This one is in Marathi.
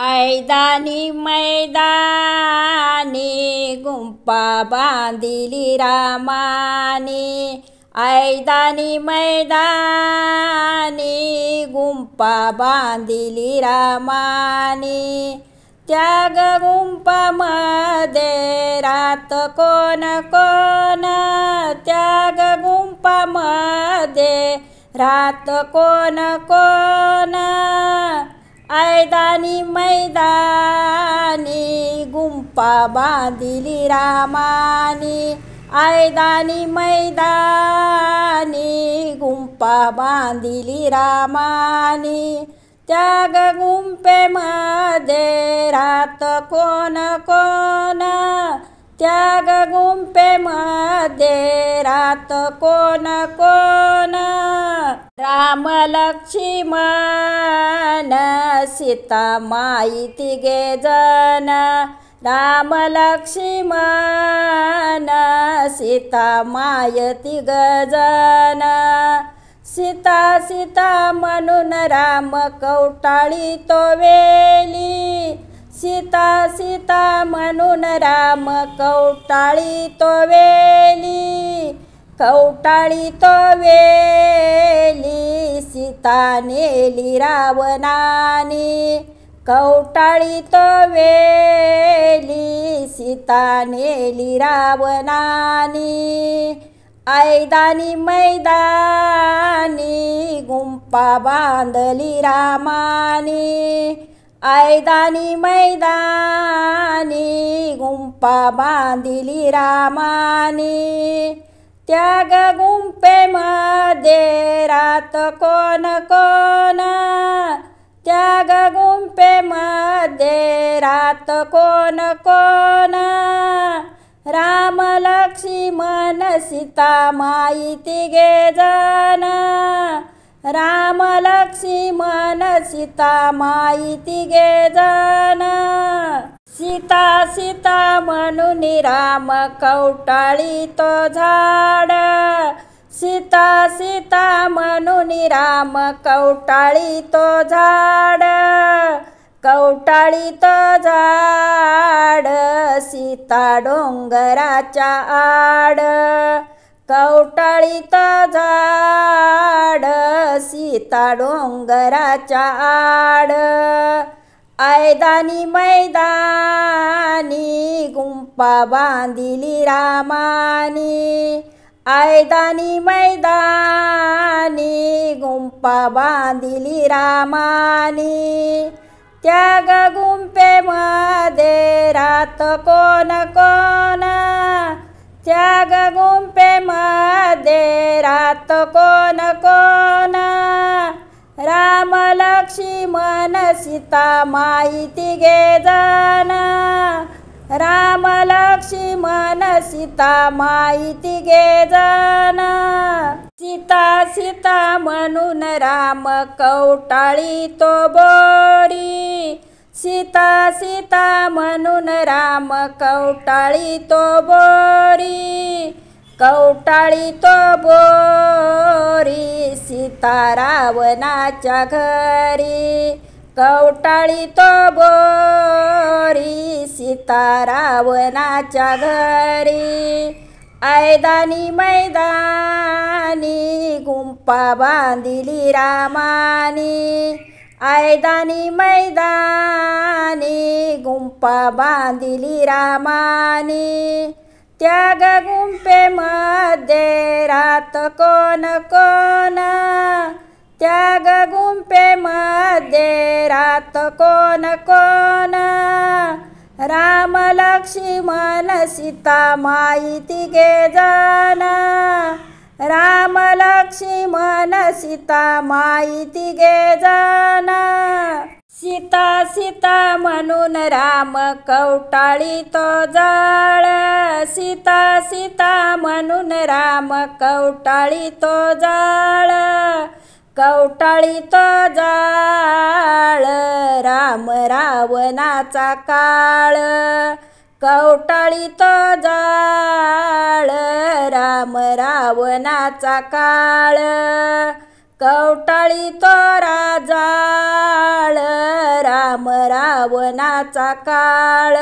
ऐदानी मैदानी गुंपा बांधिली रामानी। ऐदानी मैदानी गुंपा बांधिली रामानी। त्या गुंपामध्ये रात कोण कोण, त्या गुंपामध्ये रात कोण कोण। ऐदानी मैदानी गुंपा बांधिली रामानी। ऐदानी मैदानी गुंपा बांधिली रामानी। त्या गुंपेमध्ये रात कोण कोण, त्या गुंपेमध्ये रात कोण कोण। राम लक्ष्मण सीता माई तिघे जण। राम लक्ष्मण सीता माय तिघ जण। सीता सीता म्हणून राम कवटाळी तो वेली। सीता सीता म्हणून राम कवटाळी तो वेली। कवटाळी तो वेली सीता नेली रावणाने। कवटाळी तो वेली सीता नेली रावणाने। ऐदानी मैदानी गुंपा बांधली रामानी। ऐदानी मैदानी गुंपा बांधिली रामानी। त्या गुंपेमध्ये रात कोण कोण, त्या गुंपेमध्ये रात कोण कोण। राम लक्ष्मण सीता माई तिघे जण। राम लक्ष्मण सीता माई तिघे जण। सीता सीता म्हणून राम कवटाळी तो झाड। सीता सीता म्हणून राम कवटाळी तो झाड। कवटाळी तो झाड सीता डोंगराच्या आड। कवटाळी तो झाड सीता डोंगराच्या आड। ऐदानी मैदानी गुंपा बांधिली रामानी। ऐदानी मैदानी गुंपा बांधिली रामानी। त्या गुंपेमध्ये रात कोण कोण, त्या गुंपेमध्ये रात कोण कोण। राम लक्ष्मण सीता माई तिघे जण। राम लक्ष्मण सीता माई तिघे जण। सीता सीता म्हणून राम कवटाळी तो बोरी। सीता सीता म्हणून राम कवटाळी तो बोरी। कवटाळी तो बोरी सीता रावणाच्या घरी। कवटाळी तो बोरी सीता रावणाच्या घरी। ऐदानी मैदानी गुंपा बांधिली रामानी। ऐदानी मैदानी गुंपा बांधिली रामानी। त्या गुंपेमध्ये रात कोण कोण, त्या गुंपेमध्ये रात कोण कोण। राम लक्ष्मण सीता माई तिघे जण। राम लक्ष्मण सीता माई तिघे जण। सीता सीता म्हणून राम कवटाळी तो जाळ। सीता सीता म्हणून राम कवटाळी तो जाळ। कवटाळी तो जाळ राम रावणाचा काळ। कवटाळी तो जाळ राम रावणाचा काळ। कवटाळी तो राजाळ राम रावणाचा काळ